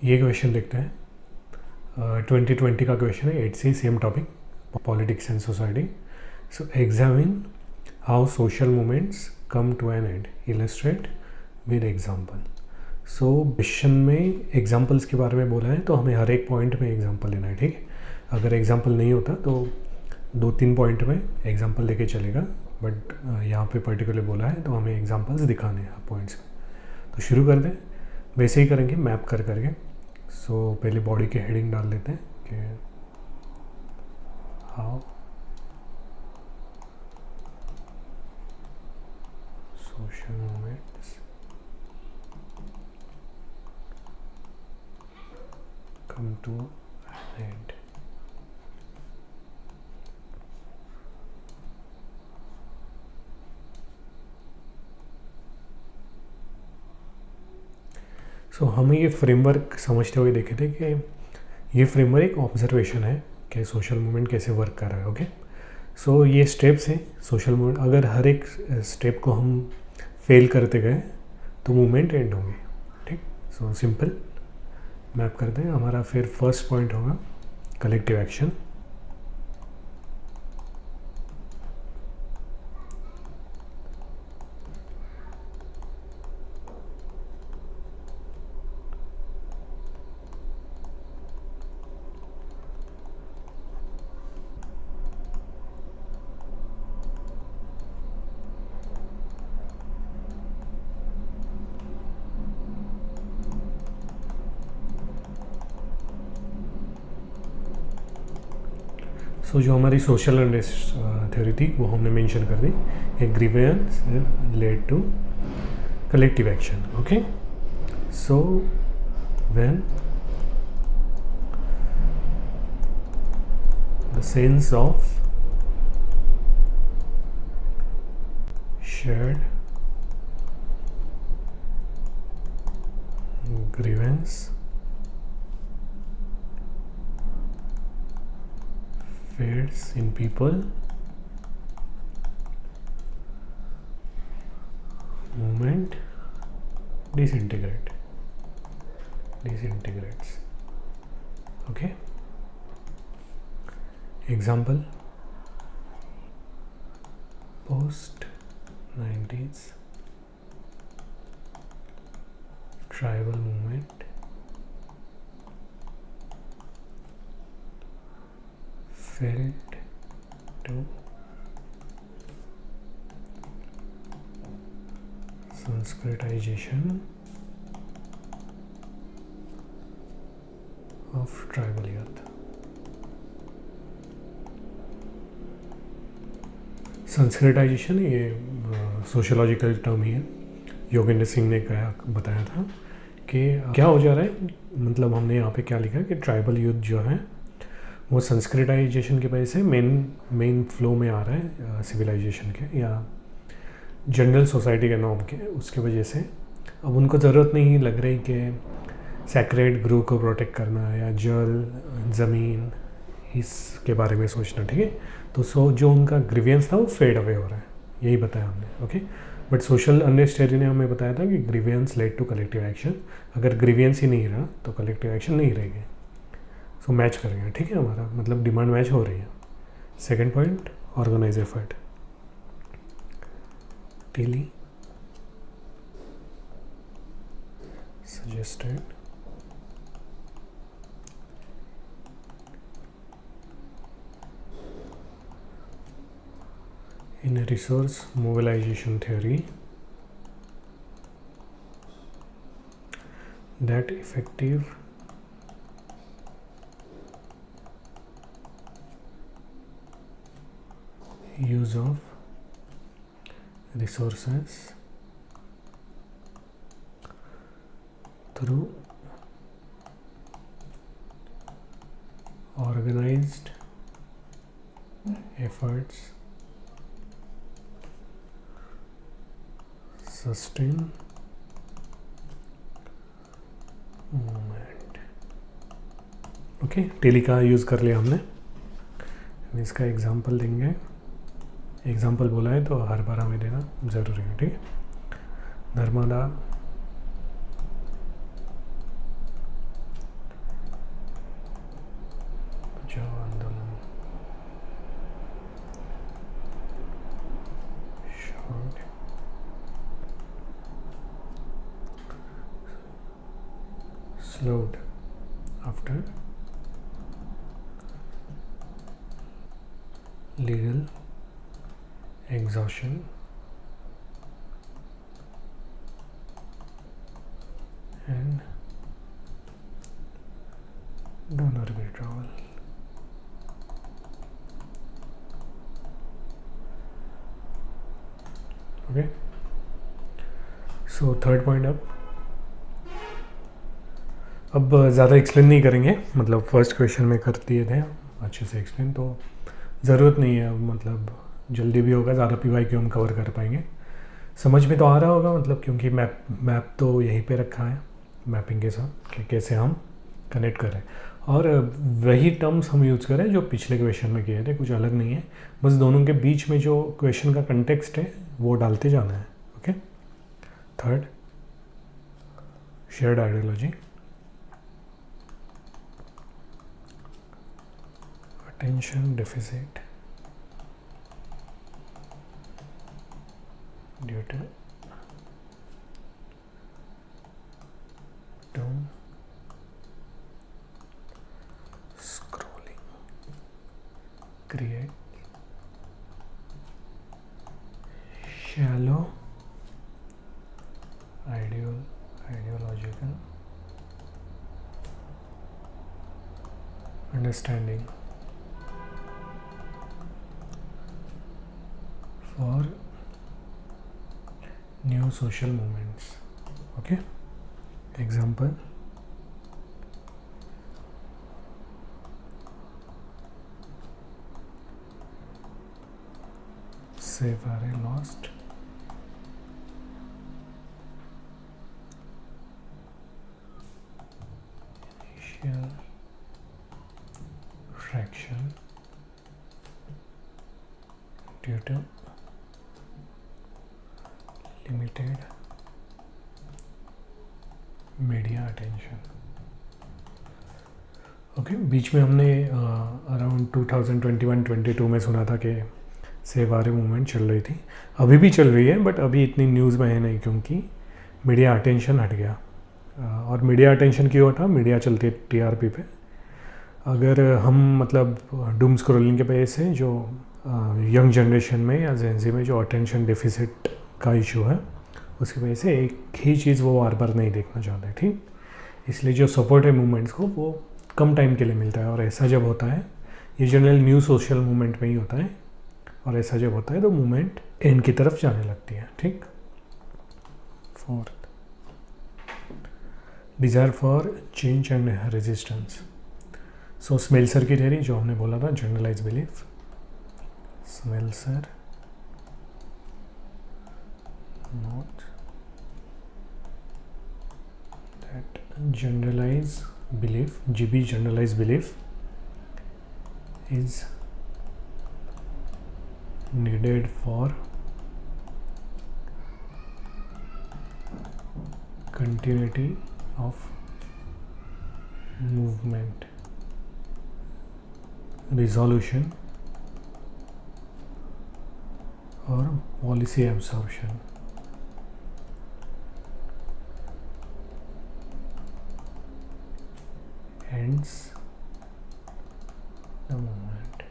ये क्वेश्चन देखते हैं। 2020 का क्वेश्चन है, 8C, same topic, politics and society. So examine how social movements come to an end, illustrate with example. So question में examples के बारे में बोला है, तो हमें हर एक पॉइंट में एग्जाम्पल लेना है, ठीक है। अगर एग्जाम्पल नहीं होता तो 2-3 पॉइंट में एग्जाम्पल लेके चलेगा, बट यहाँ पे पर्टिकुलर बोला है तो हमें एग्जाम्पल्स दिखाने हैं पॉइंट्स में। तो शुरू कर दें, वैसे ही करेंगे मैप कर करके। सो पहले बॉडी के हेडिंग डाल लेते हैं कि how social movements come to an end. So हमें ये फ्रेमवर्क समझते हुए देखे थे कि ये फ्रेमवर्क एक ऑब्जर्वेशन है कि सोशल मूवमेंट कैसे वर्क कर रहा है। ओके, सो ये स्टेप्स हैं सोशल मूवमेंट। अगर हर एक स्टेप को हम फेल करते गए तो मूवमेंट एंड होगी, ठीक। सो सिंपल मैप करते हैं। हमारा फिर फर्स्ट पॉइंट होगा कलेक्टिव एक्शन। सो जो हमारी सोशल अनरेस्ट थ्योरी थी वो हमने मेंशन कर दी। A grievance led to collective action. Okay, so when the sense of shared grievance fades in people, movement disintegrates. Okay, example, post 90s tribal movement failed to Sanskritization of tribal youth. Sanskritisation ये sociological term ही है। योगेंद्र सिंह ने बताया था कि क्या हो जा रहा है, मतलब हमने यहाँ पे क्या लिखा कि ट्राइबल यूथ जो है वो संस्कृताइजेशन की वजह से मेन फ्लो में आ रहा है सिविलाइजेशन के या जनरल सोसाइटी के नॉर्म के, उसकी वजह से अब उनको ज़रूरत नहीं लग रही कि सैक्रेड ग्रू को प्रोटेक्ट करना या जल ज़मीन इसके बारे में सोचना, ठीक है। तो जो उनका ग्रीवियंस था वो फेड अवे हो रहा है, यही बताया हमने। Okay, but social unrest theory ने हमें बताया था कि grievances led to collective action. अगर ग्रीवियंस ही नहीं रहा तो कलेक्टिव एक्शन नहीं रहेगी। सो मैच करेंगे, ठीक है, हमारा मतलब डिमांड मैच हो रही है। Second point, organise effort. Tilly suggested in a resource mobilization theory that effective use of resources through organized efforts sustain movement। Okay, Tilly का यूज़ कर लिया हमने। इसका एग्जांपल देंगे। एग्जांपल बोला है तो हर बार हमें देना ज़रूरी है, ठीक है। Narmada slowed after legal exhaustion and donor withdrawal. Okay, so third point अब ज़्यादा एक्सप्लेन नहीं करेंगे, मतलब फर्स्ट क्वेश्चन में कर दिए थे अच्छे से एक्सप्लेन, तो ज़रूरत नहीं है, मतलब जल्दी भी होगा, ज़्यादा PYQ हम कवर कर पाएंगे। समझ में तो आ रहा होगा, मतलब क्योंकि मैप तो यहीं पे रखा है मैपिंग के साथ कि कैसे हम कनेक्ट करें, और वही टर्म्स हम यूज़ करें जो पिछले क्वेश्चन में किए थे, कुछ अलग नहीं है, बस दोनों के बीच में जो क्वेश्चन का कंटेक्स्ट है वो डालते जाना है। Okay, third, shared ideology, attention deficit due to doom scrolling create shallow ideological understanding for new social movements. Okay, example, Save Are Lost, initial fraction due to limited media attention. Okay, बीच में हमने around 2021-22 में सुना था कि save are movement चल रही थी, अभी भी चल रही है, बट अभी इतनी न्यूज़ में है नहीं क्योंकि मीडिया अटेंशन हट गया। और मीडिया अटेंशन क्यों हटा? मीडिया चलती है TRP पे। अगर हम मतलब डूम स्क्रॉलिंग के वजह से जो यंग जनरेशन में या जेंजी में जो अटेंशन डेफिसिट का इशू है, उसकी वजह से एक ही चीज़ वो बार बार नहीं देखना चाहते, ठीक, इसलिए जो सपोर्ट है मूवमेंट्स को वो कम टाइम के लिए मिलता है, और ऐसा जब होता है, ये जनरल न्यू सोशल मूवमेंट में ही होता है, और ऐसा जब होता है तो मूवमेंट एंड की तरफ जाने लगती है, ठीक। Fourth, desire for change and resistance. So Smelser की थ्योरी जो हमने बोला था, generalise belief, Smelser note that generalized belief, GB generalized belief, is needed for continuity of movement, resolution or policy absorption. Ends the movement.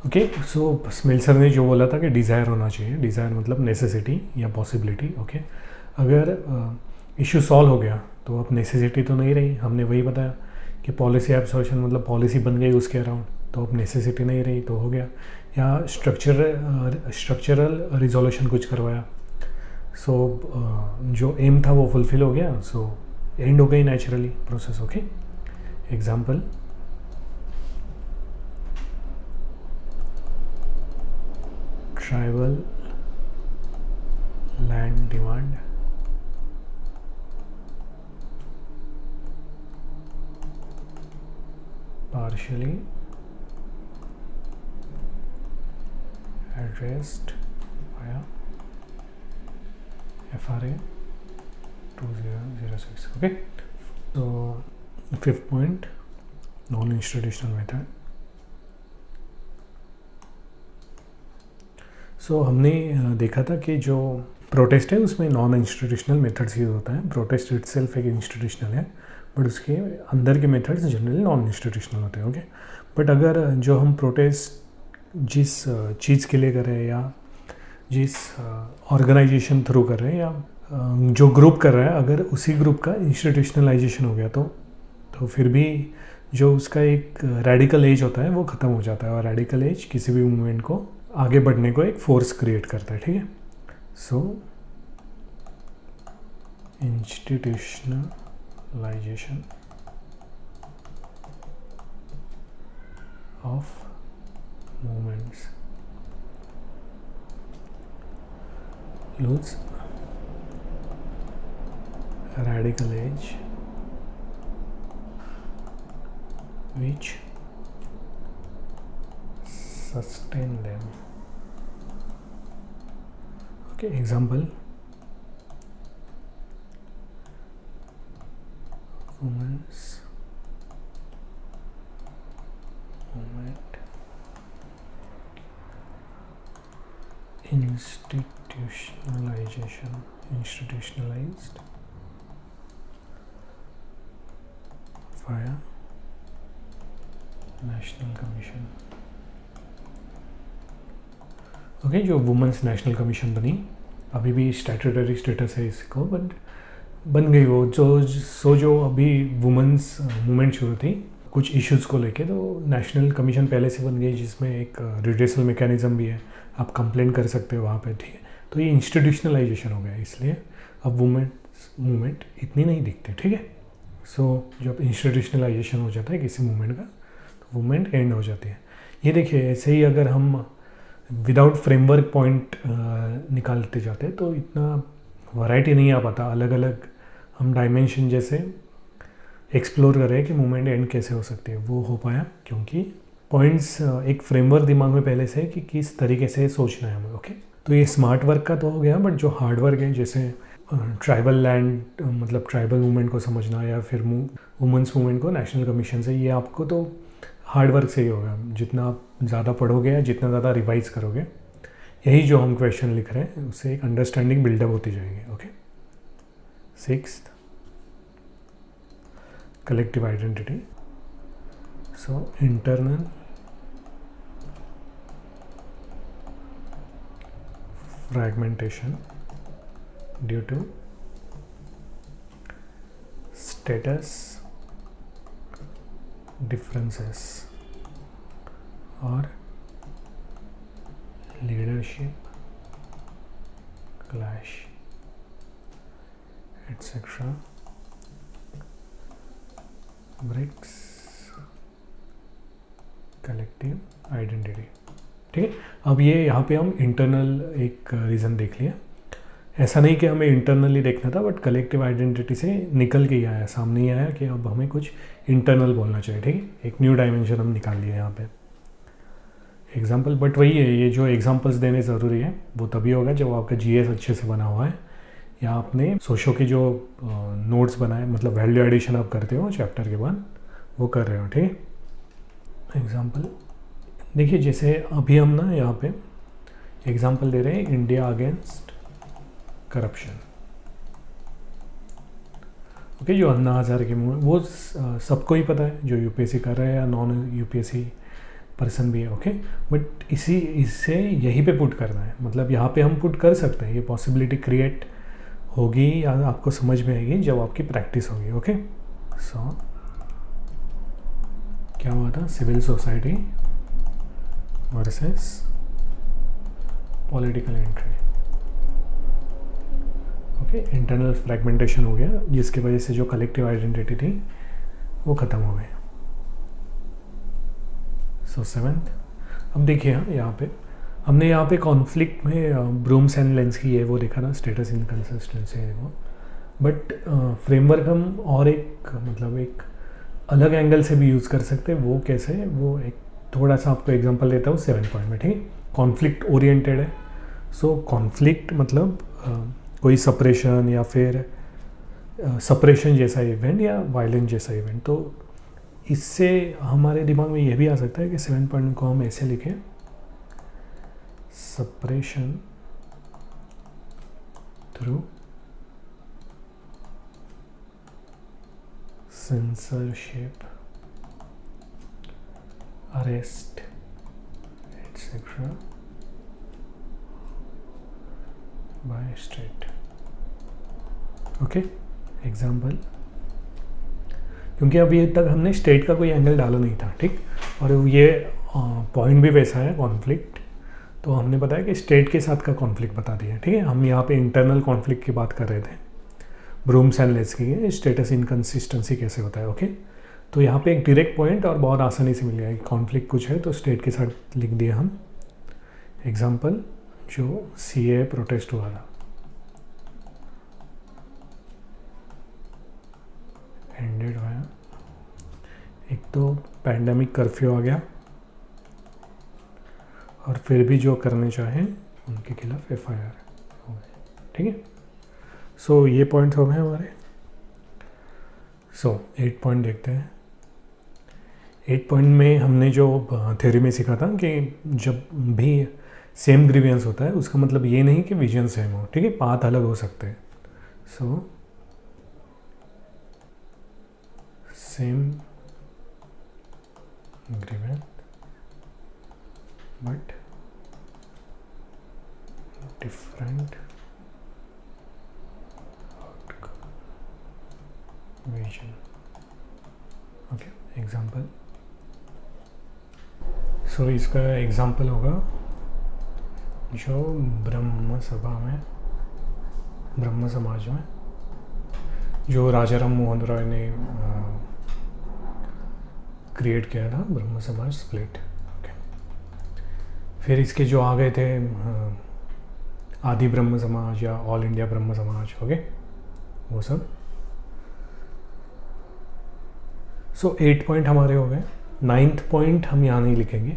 Okay, सो स्मेल्सर ने जो बोला था कि डिज़ायर होना चाहिए, डिज़ायर मतलब नेसेसिटी या पॉसिबिलिटी। ओके, अगर इशू सॉल्व हो गया तो अब नेसेसिटी तो नहीं रही, हमने वही बताया कि पॉलिसी एब्सॉर्प्शन मतलब पॉलिसी बन गई उसके अराउंड, तो अब नेसेसिटी नहीं रही तो हो गया, या स्ट्रक्चरल रिजोल्यूशन कुछ करवाया, सो जो एम था वो फुलफिल हो गया, सो एंड हो गई naturally process. Okay, example, tribal land demand, partially addressed via FRA 2006. Okay, so fifth point, non-institutional method. So हमने देखा था कि जो प्रोटेस्ट है उसमें नॉन इंस्टीट्यूशनल मेथड्स यूज होता है। प्रोटेस्ट इटसेल्फ एक इंस्टीट्यूशनल है, बट उसके अंदर के मेथड्स जनरली नॉन इंस्टीट्यूशनल होते हैं। ओके, बट अगर जो हम प्रोटेस्ट जिस चीज़ के लिए कर रहे हैं या जिस ऑर्गेनाइजेशन थ्रू कर रहे हैं या जो ग्रुप कर रहा है, अगर उसी ग्रुप का इंस्टीट्यूशनलाइजेशन हो गया तो फिर भी जो उसका एक रेडिकल एज होता है वो ख़त्म हो जाता है, और रेडिकल एज किसी भी मूवमेंट को आगे बढ़ने को एक फोर्स क्रिएट करता है। ठीक है, so institutionalization of movements use radical age which sustain them. Okay, example, women's movement institutionalized via national commission. Okay, जो वुमेंस नेशनल कमीशन बनी, अभी भी स्टैट्यूटरी स्टेटस है इसको, बट बन गई वो जो अभी वुमेंस मूवमेंट शुरू थी कुछ इश्यूज़ को लेके, तो नेशनल कमीशन पहले से बन गई जिसमें एक रिड्रेसल मैकेनिज्म भी है, आप कंप्लेन कर सकते हो वहाँ पे। ठीक है, तो ये इंस्टीट्यूशनलाइजेशन हो गया, इसलिए अब वुमेंस मूवमेंट इतनी नहीं दिखते। ठीक है, सो जब इंस्टीट्यूशनलाइजेशन हो जाता है किसी मूवमेंट का तो मूवमेंट एंड हो जाती है। ये देखिए, ऐसे ही अगर हम विदाउट फ्रेमवर्क पॉइंट निकालते जाते तो इतना वैरायटी नहीं आ पाता, अलग अलग हम डायमेंशन जैसे एक्सप्लोर कर रहे हैं कि मूवमेंट एंड कैसे हो सकती है, वो हो पाया क्योंकि पॉइंट्स एक फ्रेमवर्क दिमाग में पहले से है कि किस तरीके से सोचना है हमें। ओके, तो ये स्मार्ट वर्क का तो हो गया, बट जो हार्ड वर्क है जैसे ट्राइबल लैंड मतलब ट्राइबल मूवमेंट को समझना या फिर वुमेंस मूवमेंट को नेशनल कमीशन से, ये आपको तो हार्ड वर्क से ही होगा। जितना आप ज़्यादा पढ़ोगे या जितना ज़्यादा रिवाइज करोगे, यही जो हम क्वेश्चन लिख रहे हैं उससे एक अंडरस्टैंडिंग बिल्डअप होती जाएगी। Okay, 6th collective identity. So internal fragmentation due to status differences or leadership clash, etc. Breaks collective identity. ठीक है, अब ये यहाँ पे हम इंटरनल एक रीज़न देख लिया। ऐसा नहीं कि हमें इंटरनली देखना था, बट कलेक्टिव आइडेंटिटी से निकल के ही आया, सामने ही आया कि अब हमें कुछ इंटरनल बोलना चाहिए। ठीक है, एक न्यू डायमेंशन हम निकाल लिया यहाँ पे एग्जाम्पल। बट वही है, ये जो एग्जाम्पल्स देने ज़रूरी है वो तभी होगा जब आपका जीएस अच्छे से बना हुआ है, या आपने सोशो के जो नोट्स बनाए, मतलब वैल्यू एडिशन आप करते हो चैप्टर के बाद, वो कर रहे हो। ठीक है, एग्जाम्पल देखिए, जैसे अभी हम ना यहाँ पे एग्जाम्पल दे रहे हैं इंडिया अगेंस्ट करप्शन। ओके, जो अन्ना हज़ारे की मूवमेंट वो सबको ही पता है, जो यूपीएससी कर रहे हैं या नॉन यूपीएससी पर्सन भी है। ओके, बट इससे यहीं पे पुट करना है, मतलब यहाँ पे हम पुट कर सकते हैं, ये पॉसिबिलिटी क्रिएट होगी या आपको समझ में आएगी जब आपकी प्रैक्टिस होगी। ओके, सो क्या हुआ था, civil society versus political entry. Okay, internal fragmentation हो गया जिसकी वजह से जो कलेक्टिव आइडेंटिटी थी वो ख़त्म हो गई। सो 7th, अब देखिए यहाँ पे हमने यहाँ पे कॉन्फ्लिक्ट में ब्रूम्स एंड लेंस की है वो देखा ना, स्टेटस इनकंसिस्टेंसी है वो, बट फ्रेमवर्क हम और एक मतलब एक अलग एंगल से भी यूज़ कर सकते हैं। वो कैसे, वो एक थोड़ा सा आपको एग्जांपल देता हूँ 7 पॉइंट में। ठीक है, कॉन्फ्लिक्ट ओरिएंटेड है। सो कॉन्फ्लिक्ट मतलब कोई सप्रेशन या फिर सप्रेशन जैसा इवेंट या वायलेंस जैसा इवेंट, तो इससे हमारे दिमाग में ये भी आ सकता है कि 7 पॉइंट को हम ऐसे लिखें, suppression through censorship, arrest, etc. by state. Okay, example, क्योंकि अभी तक हमने स्टेट का कोई एंगल डाला नहीं था, ठीक, और ये पॉइंट भी वैसा है कॉन्फ्लिक्ट, तो हमने बताया कि स्टेट के साथ का कॉन्फ्लिक्ट बता दिया, ठीक है। हम यहाँ पे इंटरनल कॉन्फ्लिक्ट की बात कर रहे थे, ब्रूम्स एंड लेस की स्टेटस इनकन्सिस्टेंसी कैसे होता है, ओके। तो यहाँ पे एक डायरेक्ट पॉइंट और बहुत आसानी से मिल गया, कॉन्फ्लिक्ट कुछ है तो स्टेट के साथ लिख दिया हम। एग्जाम्पल, जो CAA प्रोटेस्ट हुआ था, एंडेड हुआ, एक तो पैंडेमिक कर्फ्यू आ गया, और फिर भी जो करने चाहें उनके खिलाफ FIR हो गए, ठीक है। सो ये पॉइंट हो गए हमारे। सो 8 पॉइंट देखते हैं। 8 पॉइंट में हमने जो थ्योरी में सीखा था कि जब भी सेम ग्रीवियंस होता है उसका मतलब ये नहीं कि विजन सेम हो, ठीक है, पाथ अलग हो सकते हैं। So same grievance but different outcome vision, okay. Example, so इसका एग्जाम्पल होगा जो ब्रह्म समाज में जो राजा राम मोहन रॉय ने क्रिएट किया था, ब्रह्म समाज स्प्लिट, ओके। फिर इसके जो आ गए थे आदि ब्रह्म समाज या ऑल इंडिया ब्रह्म समाज, ओके, वो सब। सो 8 पॉइंट हमारे हो गए। 9th पॉइंट हम यहाँ नहीं लिखेंगे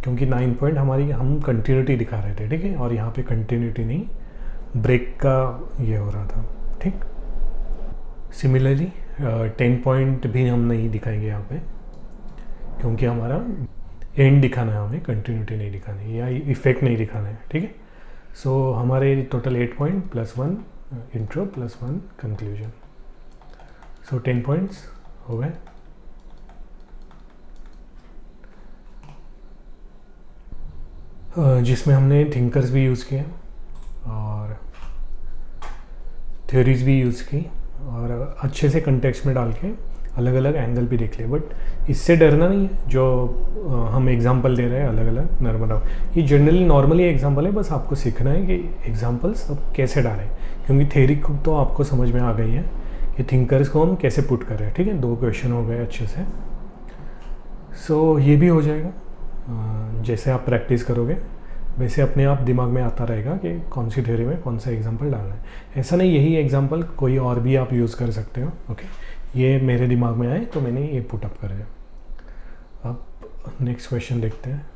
क्योंकि 9th पॉइंट हमारी, हम कंटिन्यूटी दिखा रहे थे, ठीक है, और यहाँ पे कंटिन्यूटी नहीं, ब्रेक का ये हो रहा था, ठीक। सिमिलरली 10 पॉइंट भी हम नहीं दिखाएंगे यहाँ पे क्योंकि हमारा एंड दिखाना है, हमें कंटिन्यूटी नहीं दिखानी है या इफेक्ट नहीं दिखाना है, ठीक है। सो हमारे टोटल 8 पॉइंट +1 इंट्रो +1 कंक्लूजन, सो 10 पॉइंट्स हो गए। जिसमें हमने थिंकर्स भी यूज़ किए और थ्योरीज भी यूज़ की और अच्छे से कंटेक्स्ट में डाल के अलग अलग एंगल भी देख लिए। बट इससे डरना नहीं है, जो हम एग्जांपल दे रहे हैं अलग अलग नर्मदा, ये जनरली नॉर्मली एग्जांपल है, बस आपको सीखना है कि एग्जांपल्स अब कैसे डालें, क्योंकि थ्योरी को तो आपको समझ में आ गई है कि थिंकर्स को हम कैसे पुट करें, ठीक है। 2 क्वेश्चन हो गए अच्छे से। सो ये भी हो जाएगा, जैसे आप प्रैक्टिस करोगे वैसे अपने आप दिमाग में आता रहेगा कि कौन सी थ्योरी में कौन सा एग्जांपल डालना है। ऐसा नहीं यही एग्जांपल कोई और भी आप यूज़ कर सकते हो, ओके। ये मेरे दिमाग में आए तो मैंने ये पुट अप कर दिया। अब नेक्स्ट क्वेश्चन देखते हैं।